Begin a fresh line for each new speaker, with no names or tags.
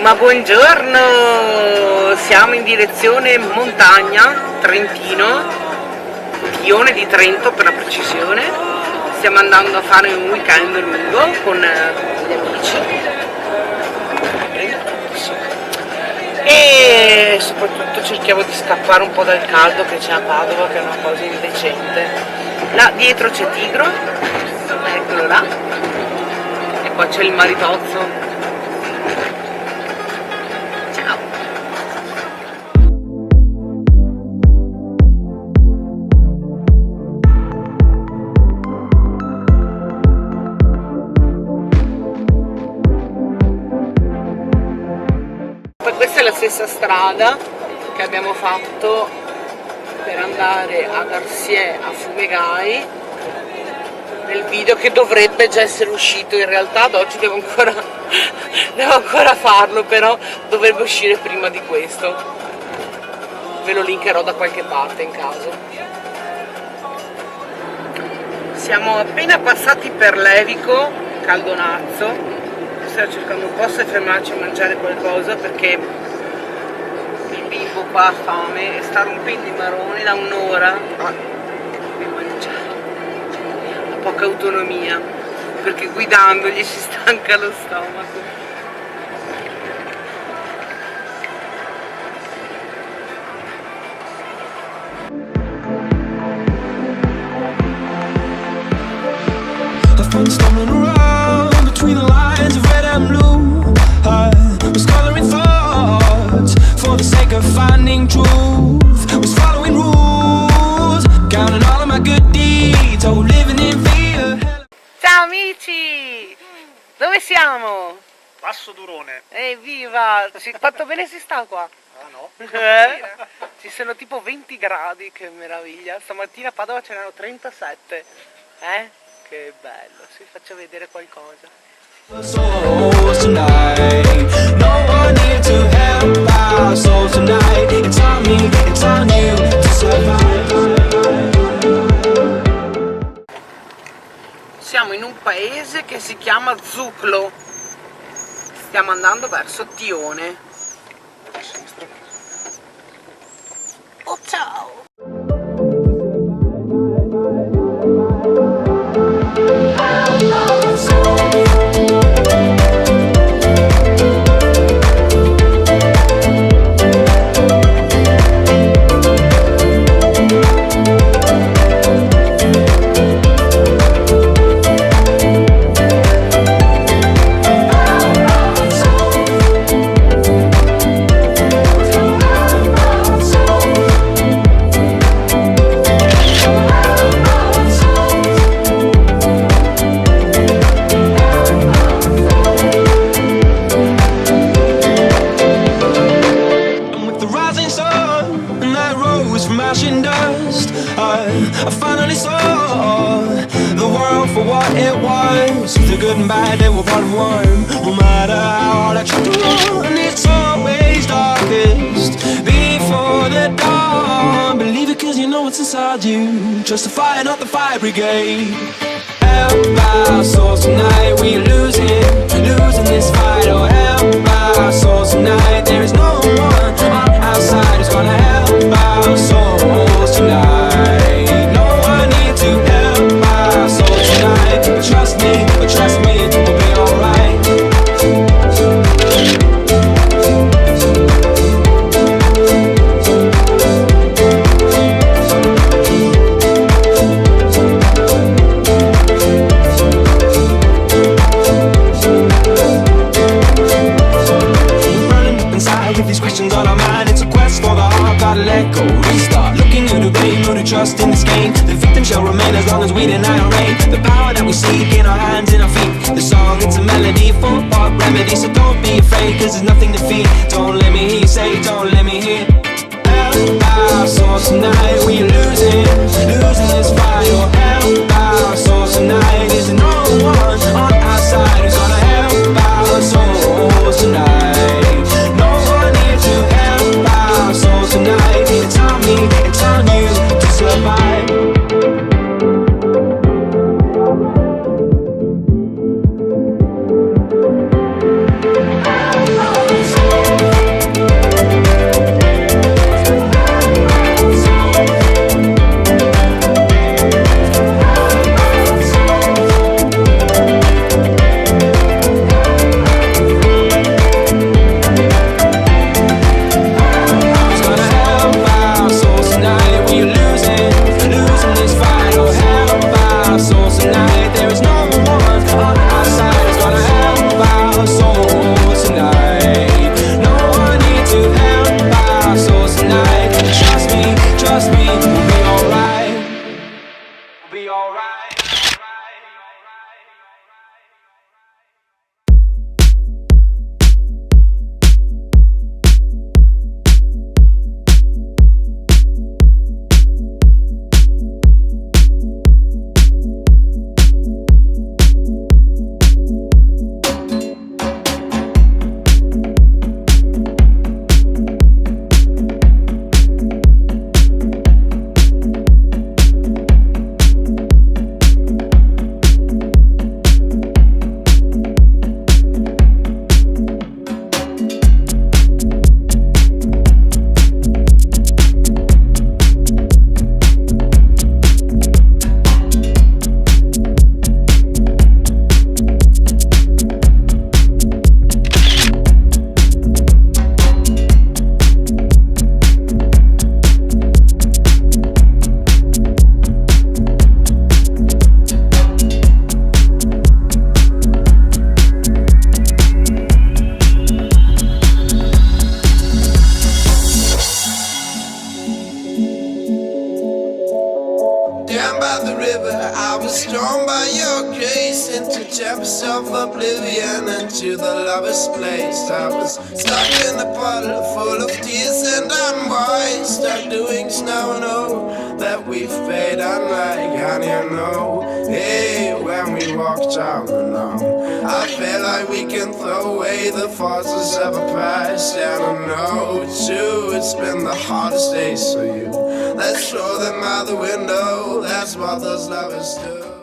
Ma buongiorno, siamo in direzione montagna, Trentino, Tione di Trento per la precisione. Stiamo andando a fare un weekend lungo con gli amici e soprattutto cerchiamo di scappare un po' dal caldo che c'è a Padova, che è una cosa indecente. Là dietro c'è Tigro, eccolo là, e qua c'è il maritozzo. Questa è la stessa strada che abbiamo fatto per andare a Garcier a Fumegai nel video che dovrebbe già essere uscito. In realtà ad oggi devo ancora farlo, però dovrebbe uscire prima di questo. Ve lo linkerò da qualche parte in caso. Siamo appena passati per Levico, Caldonazzo. Stiamo cercando un posto e fermarci a mangiare qualcosa perché il bimbo qua ha fame e sta rompendo i maroni da un'ora a mangiare. Ha poca autonomia perché guidando gli si stanca lo stomaco.
Between the lines of red and blue, I was coloring thoughts for the sake of finding truth. Was following rules, counting all of my good deeds, oh, living in fear.
Ciao amici! Dove siamo?
Passo Durone.
Evviva! Quanto bene si sta qua?
Ah no?
Ci sono tipo 20 gradi, che meraviglia. Stamattina a Padova ce n'erano 37. Che bello, sì, faccio vedere qualcosa.
Souls tonight, no one here to help our souls tonight. It's on me, it's on you to survive.
Siamo in un paese che si chiama Zuclo. Stiamo andando verso Tione. Oh ciao!
I finally saw the world for what it was. The good and bad, they were part of one. No matter how hard I try to run, it's always darkest before the dawn. Believe it cause you know what's inside you. Trust the fire, not the fire brigade. Help our souls tonight, we're losing this fight. Oh, help our souls tonight. There is no one on our side who's gonna help our souls tonight. Trust me, it will be alright. Running up inside with these questions on our mind. It's a quest for the heart, gotta let go, restart. Looking to blame, no to trust in this game. The victim shall remain as long as we deny our reign. The power that we seek in our hands and our feet. The song, it's a melody for our remedy. So don't be afraid, cause there's nothing to fear. Don't let me hear you say, don't let me hear. Help our souls tonight, we're losing this fight. Oh, help our souls tonight. There's no one on our side who's gonna help our souls tonight. No one here to help our souls tonight. It's on me, it's on you to survive.
depths of oblivion into the lover's place. I was stuck in a puddle full of tears and unwise, stuck doing snow, know that we've paid unlike, and you know, hey, when we walked down alone, I feel like we can throw away the forces of a past, and I know too, it's been the hardest days for you. Let's throw them out the window, that's what those lovers do.